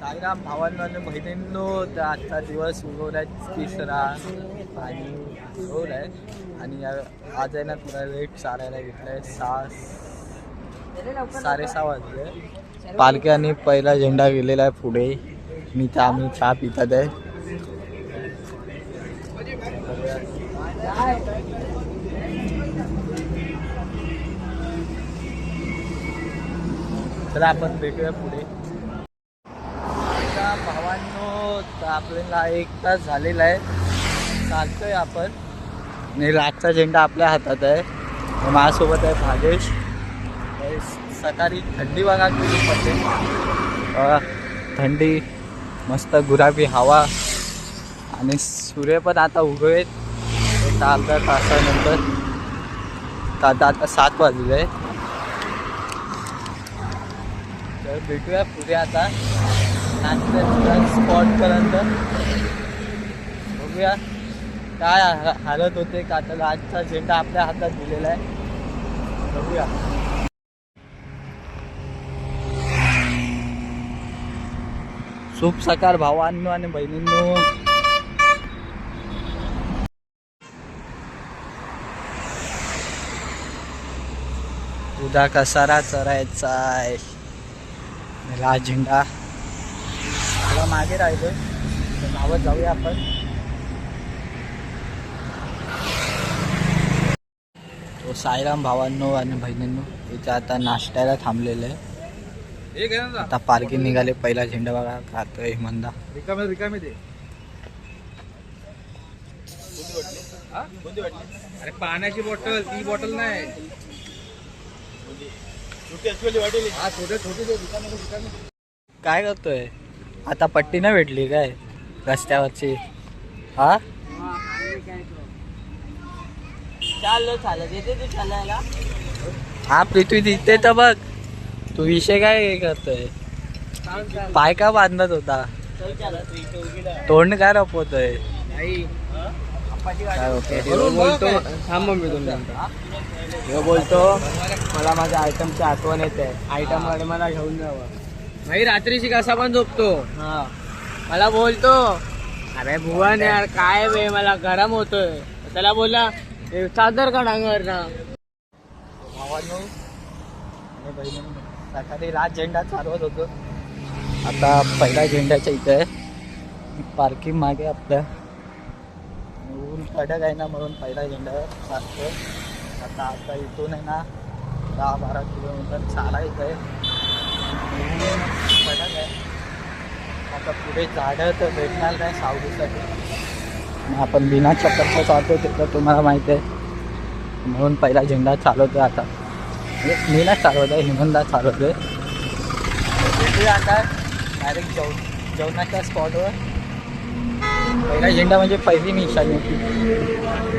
साईराम भावांनो आणि बहिणींनो, तर आजचा दिवस उगवलाय तिसरा आणि उगवलाय आणि आज आहे ना थोडा लेट चालायला घेतलाय. 6:30 वाजले. पालखी आणि पहिला झेंडा गेलेला आहे पुढे. मी तर आम्ही चहा पितात आहे. चला आपण भेटूया पुढे. भावांनो, तर आपल्याला 1 तास झालेला आहे, चालतोय आपण आणि रातचा झेंडा आपल्या हातात आहे. माझ्यासोबत आहे भागेश. सकाळी थंडी बघा किती पडते, थंडी मस्त गुलाबी हवा आणि सूर्य पण आता उगवेल अर्ध्या तासानंतर. आता 7 वाजले. तर भेटूया पुढे आता स्पॉट पर्यंत. बघूया काय हालत होते का. आता आजचा झेंडा आपल्या हातात दिलेला आहे, बघूया. शुभ सकाळ भावांनो आणि बहिणींनो. उद्या कसारा चरायचा आहे. हा झेंडा थोडा मागे राहिलोय, नावं जाऊया आपण. तो साईराम भावांनो आणि बहिणींनो इथे आता नाश्त्याला थांबलेलं आहे. आता पालखी निघाले. पहिला झेंडा बघा खातोय हिमंदा. रिकामे दे. अरे पाण्याची बॉटल, ती बॉटल नाही. काय करतोय आता. पट्टी नाही भेटली काय रस्त्यावरची. हा हा पृथ्वी दिसते तर बघ. तू विषय काय करतोय. पाय का बांधत होता. तोंड काय रपवतोय. बोलतो मला माझ्या आयटमची आठवण येते. आयटम कडे मला घेऊन जावं. भाई रात्रीची कसा पण झोपतो. हा मला बोलतो अरे भुवन यार काय बे मला गरम होतोय. त्याला बोलला चादर का डांगर ना. भावांनो आणि बहिणींनो, सकाळी रात झेंडा चालवत होतो. आता पहिला झेंड्याच्या इथे आहे. पार्किंग मागे आपल्या ऊन कडक आहे ना, म्हणून पहिला झेंडा चालतो. आता इथून आहे ना 10-12 किलोमीटर चालायचं आहे. कडक आहे. आता पुढे झाडं तर भेटणार नाही सावलीसाठी. आपण बिना चक्करचं चालतो ते तर तुम्हाला माहिती आहे, म्हणून पहिला झेंडा चालवतो. आता मी नाही चालवत आहे, हिमंदा चालवतोय. भेटूया आता डायरेक्ट जेवणाच्या स्पॉटवर. पहिला झेंडा म्हणजे पहिली निशाणी होती.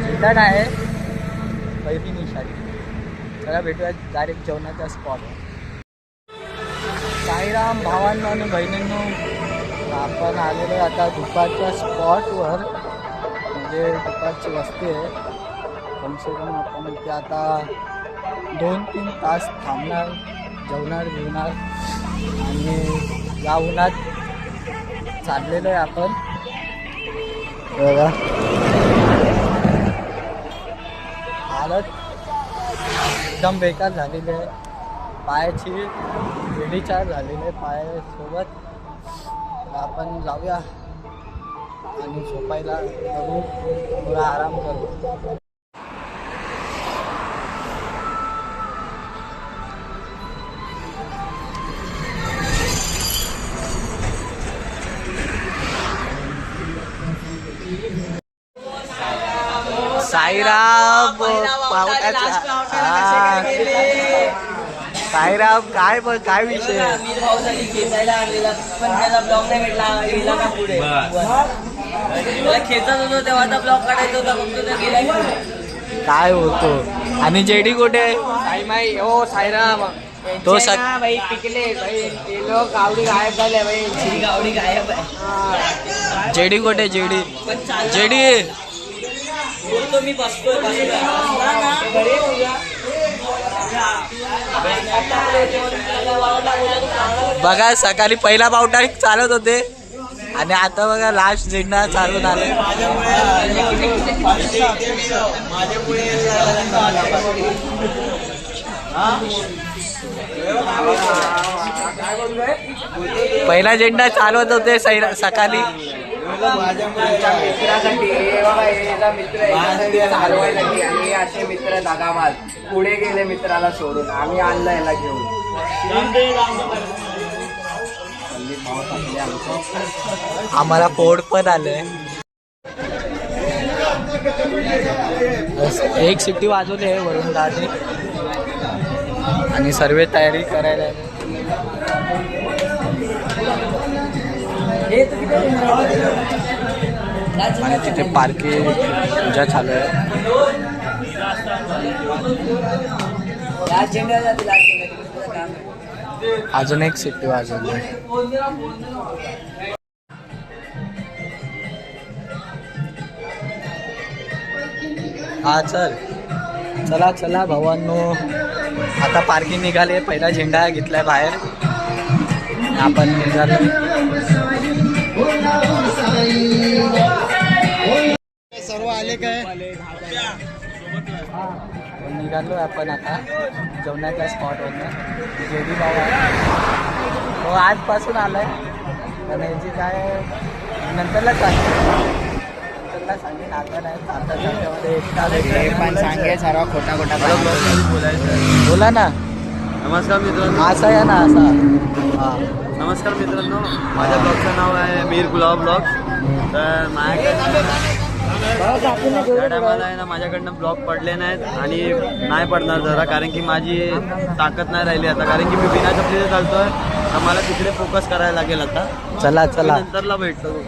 झेंडा नाही आहे, पहिली निशाणी. चला भेटूया डायरेक्ट जेवणाच्या स्पॉटवर. साईराम भावांनो आणि बहिणींनो, आपण आलेलो आता दुपारच्या स्पॉटवर. म्हणजे दुपारची वस्ती आहे. कमसे कम आपण इथे आता 2-3 तास थांबणार, जेवणार घेणार आणि या उन्हात चाललेलो आहे आपण. बघा हालत एकदम बेकार झालेली आहे. पायाची वेडीचार झालेली आहे पायासोबत. आपण जाऊया आणि झोपायला बघू, थोडा आराम करू. साईराम साईराम काय विषय. खेचत होतो तेव्हा आता ब्लॉक काढायचा होता, फक्त काय होतो. आणि जेडी कुठे. साईमाई ओ साईराम तो भाई पिकले भाई. ते लोक गावडी गायब झाले भाई. गावडी गायब आहे. जेडी कुठे. जेडी मी बसतोय. बघा सकाळी पहिला बावटा चालत होते आणि आता बघा लास्ट झेंडा चालून आले. पहिला झेंडा चालवत होते सकाळी. चालवायसाठी आणि असे मित्र दगाबाज पुढे गेले मित्राला सोडून. आम्ही आणलं याला घेऊन. आम्हाला पोड पण आलंय. एक शिट्टी वाजवली आहे वरून दादी आणि सर्व तयारी करायला आहे. आणि तिथे पार्किंग पूजा चालू आहे. अजून एक शिट्टी वाजवली. हा चला चला भावांनो, आता पार्किंग निघाले. पहिला झेंडा घेतलाय बाहेर. आपण निघालो. सर्व आले काय निघालो आपण आता जेवणाच्या स्पॉटवरनं. जेडी भाऊ आहे तो आजपासून आलाय. आणि याची काय नंतरला सांगेन आता नाही. आता त्याच्यामध्ये एकटा पण सांगे सर्व खोटा खोटा बोलायचं. बोला ना. नमस्कार मित्रांनो. असा या ना असा. हां नमस्कार मित्रांनो, माझ्या ब्लॉगचं नाव आहे मीर गुलाब ब्लॉग. तर माझ्याकडे त्या टायमाला आहे ना माझ्याकडनं ब्लॉग पडले नाहीत आणि नाही पडणार जरा, कारण की माझी ताकद नाही राहिली आता, कारण की मी बिना चपलीने चालतोय. तर मला तिकडे फोकस करायला लागेल आता. चला चला नंतरला भेटतो.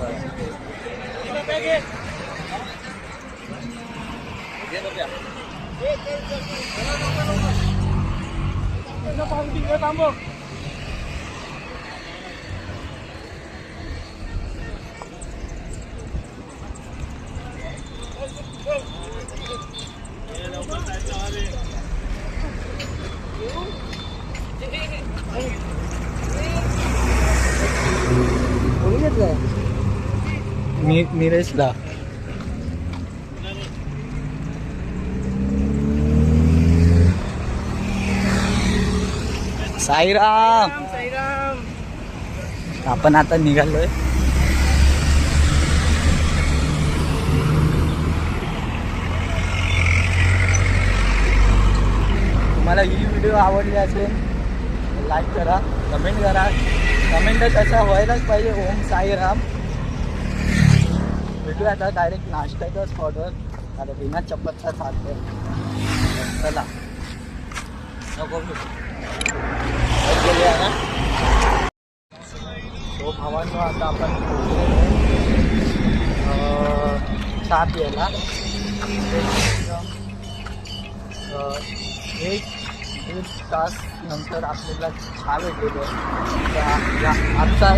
मिरेशला साईराम. आपण आता निघालोय. तुम्हाला ही व्हिडिओ आवडली असेल लाईक करा, कमेंट करा. कमेंट तसा व्हायलाच पाहिजे. ओम साईराम. भेटूया आता डायरेक्ट नाश्त्याच्या स्पॉटवर. आता बिना चप्पलचा चालतोय. चला नको तो भावांनो आता आपण चहा प्यायला. एक दीड तास नंतर आपल्याला चहा भेटलेलो आहे. आजचा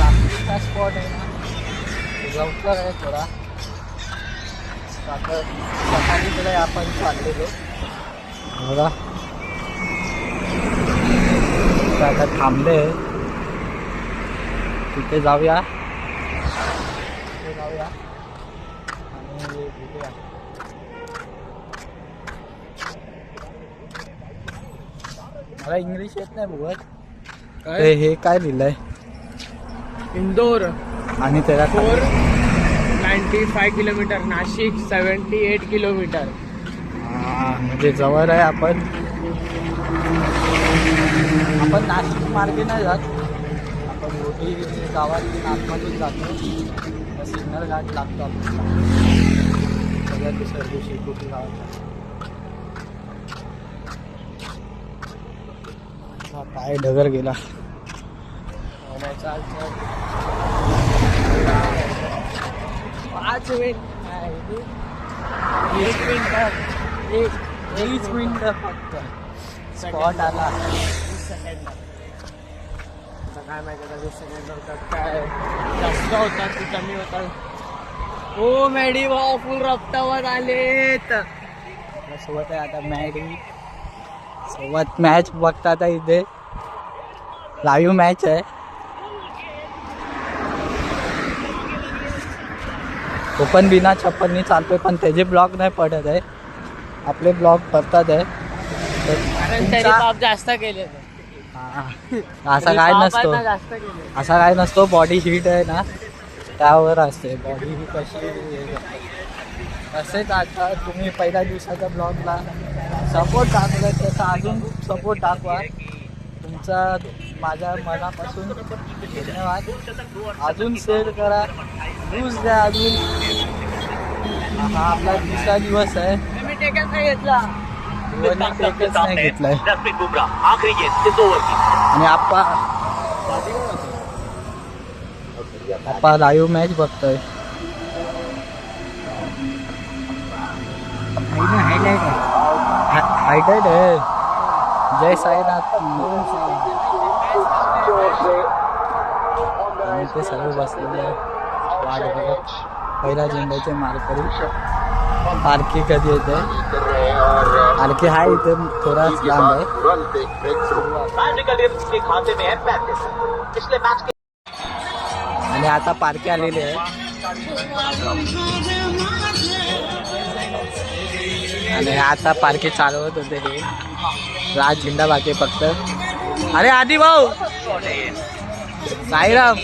रात्रीचा स्पॉट आहे ना लवकर आहे थोडा. आता सकाळीकडे आपण चाललेलो बघा. आता थांबले तिथे जाऊया आणि भेटूया. मला इंग्लिश येत नाही बघत. हे काय लिहिलंय इंदोर आणि त्याला 495 किलोमीटर, नाशिक 78 किलोमीटर. म्हणजे जवळ आहे. आपण नाशिक मार्गे नाही जात. आपण मोठी गावात आतमधून जातो. सिग्नल घाट लागतो आपल्याला सगळ्यात दुसऱ्या दिवशी मोठी गावात. काय डगर गेला. 5 मिनिट फक्त स्पॉट आला. काय माहिती आता 20 सेकंड होतात काय जास्त होतात की कमी होतात. हो मॅडी भाऊ फुल रफ्तावर आलेत. सोबत आहे आता मॅडी सोबत मॅच बघता आता इथे लाईव्ह मॅच आहे. तो पण बिना चप्पलनी चालतोय पण त्याचे ब्लॉग नाही पडत आहे, आपले ब्लॉग पडतात आहे. कारण त्याने पाप जास्त केले. असा काय नसतो, जास्त केले. असा काय नसतो. बॉडी हीट आहे ना त्यावर असते, बॉडी ही कशी तसेच. आता तुम्ही पहिल्या दिवसाच्या ब्लॉगला सपोर्ट टाकलं त्याचा अजून सपोर्ट दाखवा. तुमचा माझ्या मनापासून धन्यवाद. अजून शेअर करा, न्यूज द्या अजून. हा आपला दुसरा दिवस आहे. मी टेकच नाही घेतला. टेकच नाही घेतलाय आणि आप्पा लाईव्ह मॅच बघतोय. हायलाइट आहे. जय साईनाथ. आणि ते सर्व बसलेले वाट बघत पहिल्या झेंड्याचे मारकरी. पालखी कधी येते? पालखी हा इथे थोडाच लांब आहे. आणि आता पालखी आलेली आहे आणि आता पालखी चालवत होते हे राज झेंडा बाकी फक्त. अरे आधी भाऊ साईराम.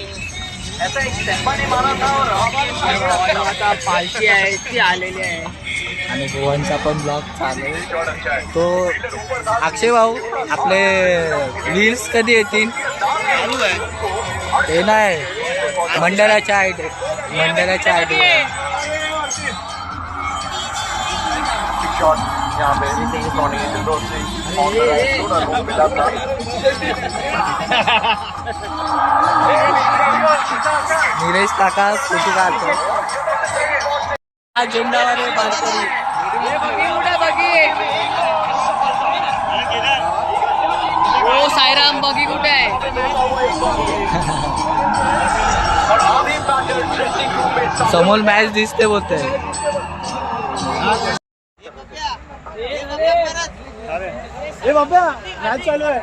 आता पालखी आहे ती आलेली आहे आणि भुवनचा पण ब्लॉग चालू आहे. तो अक्षय भाऊ आपले रील्स कधी येतील? ते नाही मंडळाच्या आयडी, मंडळाच्या आयडी. निलेश काका कुठे काढतो झेंडावाले पालकरी. ओ साईराम बघी कुठे आहे? समोर मॅच दिसते बोलते. मॅच चालू आहे.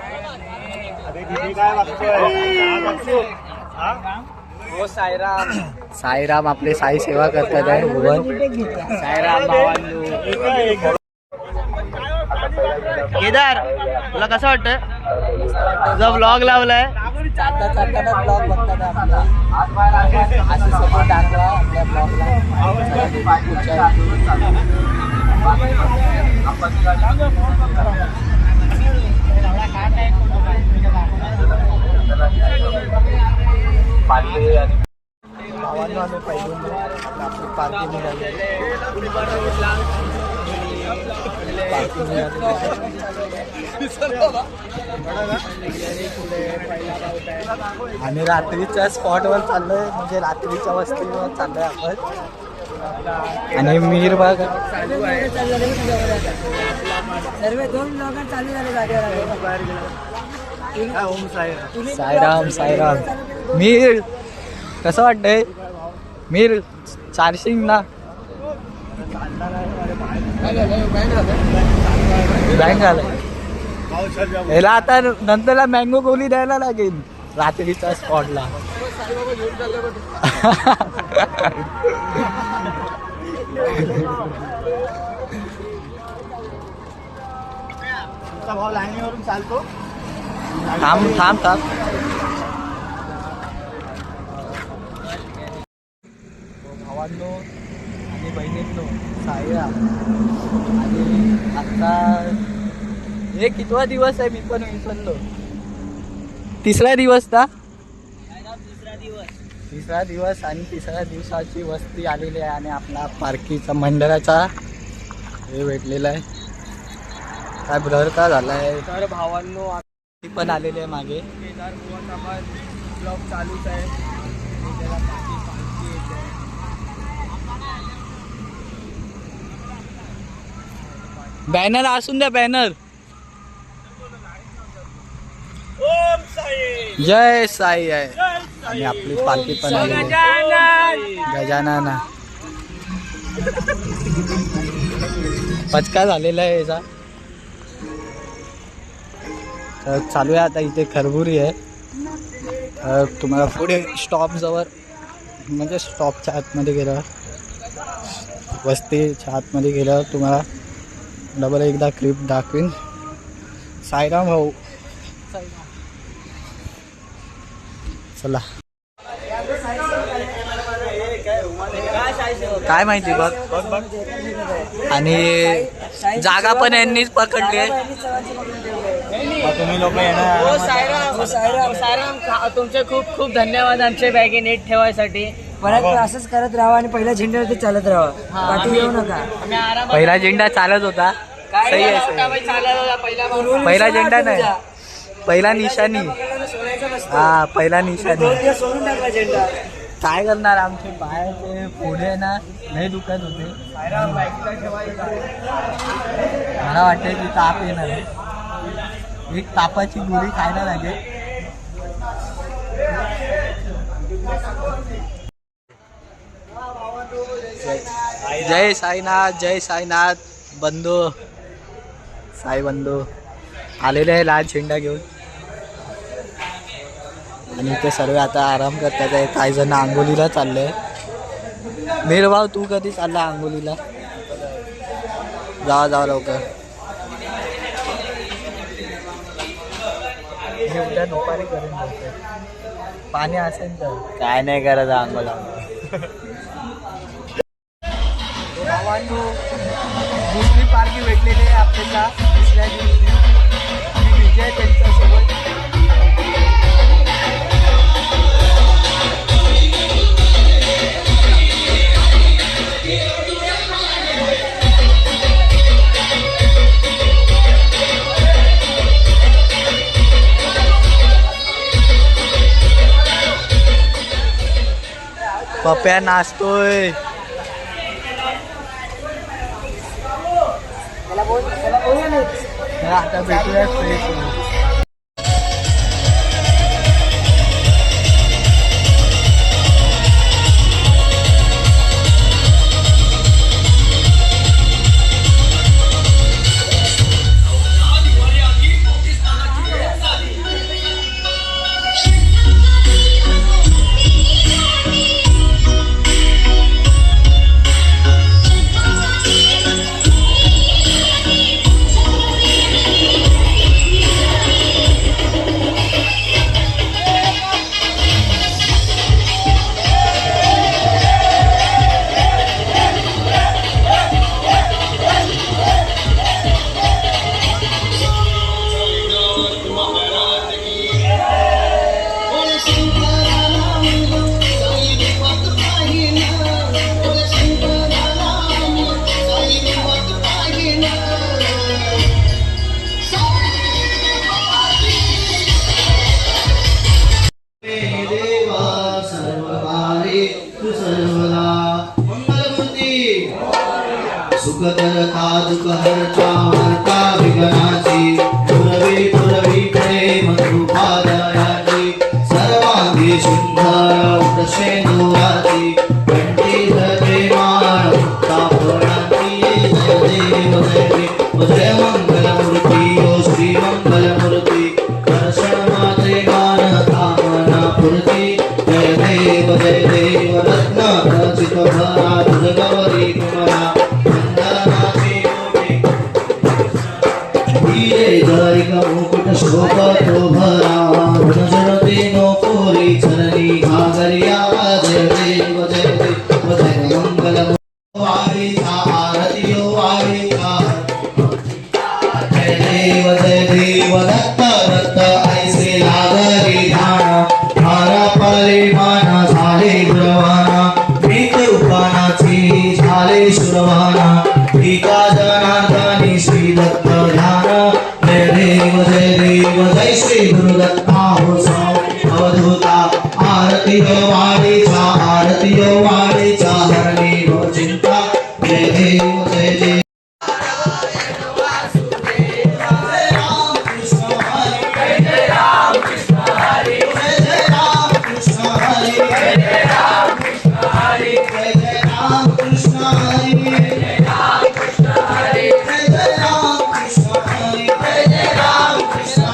साईराम. साईराम आपले साई सेवा करतात आहे भुवन. साईराम भावांनो. केदार तुला कसं वाटतं तुझा ब्लॉग लावलाय? चालता चालताना ब्लॉग बघतात आपले. असं सपोर्ट दाखवा आपल्या ब्लॉगला. भावांना आम्ही पहिल्यांदा आपली पार्टी निघाली. आणि रात्रीच्या स्पॉटवर चाललोय, म्हणजे रात्रीच्या वस्तीवर चाललोय आपण. आणि मीर बघ सर्व 2 ब्लॉगर चालू झाले जागेवर. साईराम. साईराम. मीर कसं वाटतंय? मीर चार्जिंग ना बँक झालंय. याला आता नंतरला मँगो गोली द्यायला लागेल रात्रीच्या स्पॉटला. भाऊ लाईनीवरून चालतो. थांब थांब थांब. भावांनो आणि बहिणींनो साईराम. आणि आता हे कितवा दिवस आहे मी पण विसरलो. तिसरा दिवस ना? तिसरा दिवस. आणि तिसऱ्या दिवसाची वस्ती आलेली आहे आणि आपला पार्कीचा मंडळाचा हे भेटलेला आहे. काय ब्लर का झाला आहे? तर भावांनो ती पण आलेली आहे मागे. केदार भुवनचा पण ब्लॉग चालूच आहे. त्याला पालखी येते. बॅनर असून द्या बॅनर. जय साई आहे. आणि आपली पालखी पण आली. गजानन. पचका झालेला आहे याचा. तर चालू आहे आता इथे खरबुरी आहे. तर तुम्हाला पुढे स्टॉपजवळ म्हणजे स्टॉपच्या आतमध्ये गेल्यावर वस्तीच्या आतमध्ये गेल्यावर तुम्हाला डबल एकदा क्लिप दाखवीन. साईराम भाऊ चला काय माहिती बघ. आणि जागा पण यांनीच पकडली आहे. तुम्ही लोक येणार हो सायराम सायराम तुमचे खूप खूप धन्यवाद आमचे बॅगे नीट ठेवायसाठी. परत असंच करत राहा आणि पहिल्या झेंड्यावरती चालत राहा. पाठी येऊ नका. आम्ही आरामात पहिला झेंडा चालत होता. सही आहे, पहिला झेंडा नाही, पहिला निशाणी. हा पहिला निशाणी. सोडून टाकला झेंडा. काय करणार आमचे पायाचे पुढे ना नाही दुखत होते. मला वाटतं की ताप येणार आहे. एक तापाची गोळी खायला लागेल. जय साईनाथ, जय साईनाथ. बंधू साई बंधू आलेले आहे लाल झेंडा घेऊन. आणि ते सर्व आता आराम करतात आहे. काही जण आंघोलीला चालले. मेरभाव तू कधी चालला आंघोलीला? जावा लवकर. हे उद्या दुपारी करून जाते. पाणी असेल तर काय नाही करत अंगोला. दुसरी पार्टी भेटलेली आहे आपल्याला दुसऱ्या दिवशी. आणि विजय त्यांच्यासोबत. पप्या नाचतोय. आता भेटूया फ्रेश. सुखकरता दुःखहर्ता हर्ता विघ्नाची पुरवी पुरवी प्रेम कृपादयाची सर्वांगी सुंदर दशेंदुराची कंठी धरे माळ मुक्तापणाची जय देव जय मंगलमूर्ती ओ श्री मंगलमूर्ती दर्शन मात्रे मान कामना पूर्ती जय देव रत्न रचित भरा तुझ गौरी तुम्हाला मुकुट शोभतो भरा जनते नो कोरी चरणी घागरिया जय देव जय मंगल वारीचा आरती वारीचा जय देव दत्त दत्त ऐसे लागरी ध्यान हारा पाले माना झाले गुरवाना मीत रूपानाची झाले शुरवाना टीका जनार्दनी श्री दत्त ध्यान जय देव जय श्री गुरुदत्ता हो साव अवधूता आरती वाणीचा हरणी हो चिंता जय देव जय देव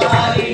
Hare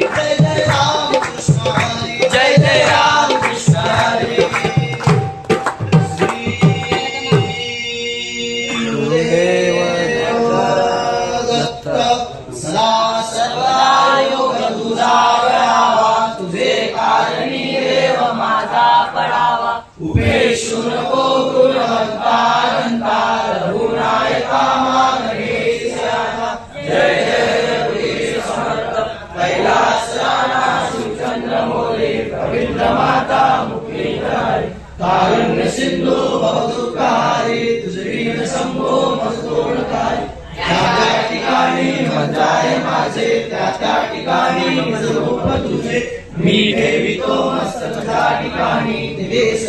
कारुण्य सिंधू भवदुःखारी तुझे शंभो मस्तोणकारी त्या त्या ठिकाणी मंजाय माझे त्या त्या ठिकाणी मज रूप तुझे मी ठेवितो मस्तक त्या ठिकाणी देश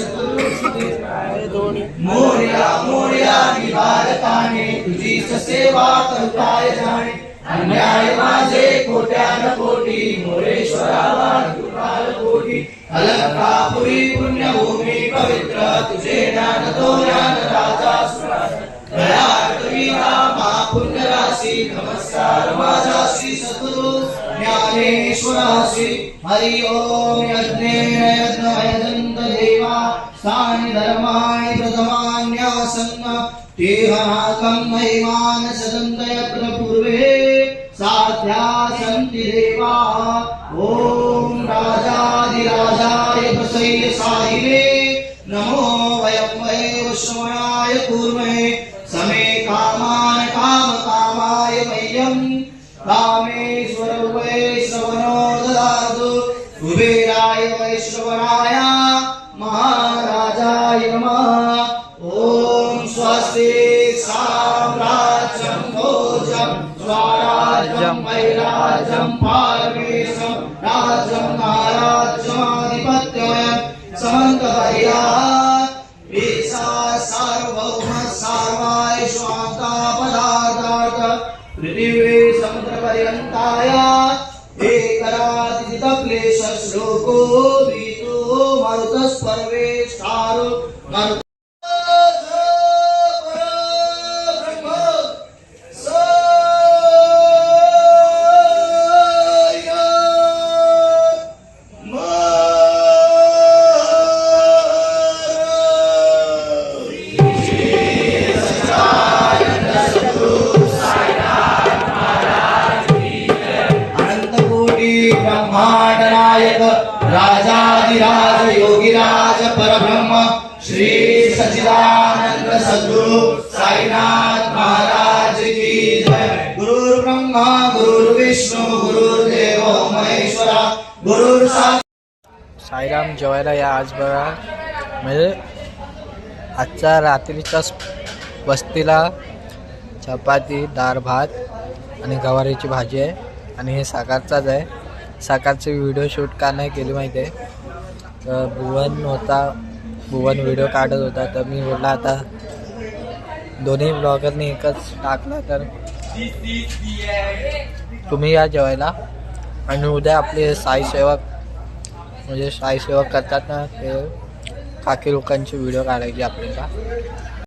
मोर्या मोर्या निवारकाने तुझीच सेवा करताय जाणे अन्याय माझे कोट्यान कोटी मोरेश्वरा कृपाल कोटी अलंकापुरी पुण्यभूमी पवित्र तुझे ज्ञान तो ज्ञान राजा सुराज दया कविता महापुण्य राशी नमस्कार माझाशी सद्गुरु ज्ञानेश्वराशी हरि ओम यज्ञेन यज्ञ देवा स्थानि धर्माणि प्रथमान्यासन्न तेहनाकं महिमान सदन्तय पूर्वे साध्या सन्ति देवा ओम राजाधिराजाय प्रसय्य साहिने नमो वयं वै श्रवणाय कूर्महे समे कामाय काम कामाय मह्यं कामेश्वर वै श्रवणो ददातु कुबेराय वै श्रवणाय महाराजाय नमः ओम स्वस्ति साम्राज्यं भोजं स्वराज्यं वैराज्यं पारमेशं राज्यं नाराज्यमाधिपत्यमयं समन्तपर्यात् ईशा सार्वभौम सर्वाय स्वान्ता पदार्थात् पृथिवी समुद्रपर्यन्ताय एकरातितक्लेश श्लोको भीतो मरुतस्पर्वेष्टारो मरुत ब्रह्मांड नायक राजाधिराज योगिराज परब्रह्म श्री सच्चिदानंद सद्गुरु साईनाथ महाराज की जय। गुरु ब्रह्मा गुरु विष्णु गुरुदेव महेश्वरा गुरु साईराम जेवायला या आज बघा म्हणजे आजच्या रात्रीच्या वस्तीला चपाती डाळ भात आणि गवारीची भाजी आहे आणि हे साकारचाच आहे. साकारची व्हिडिओ शूट का नाही केली माहिती आहे तर भुवन व्हिडिओ काढत होता तर मी बोलला आता दोन्ही ब्लॉगरनी एकच टाकला तर तुम्ही या जेवायला. आणि उद्या आपले साईसेवक म्हणजे साईसेवक करतात ना ते काकी लोकांची व्हिडिओ काढायची आपल्याला.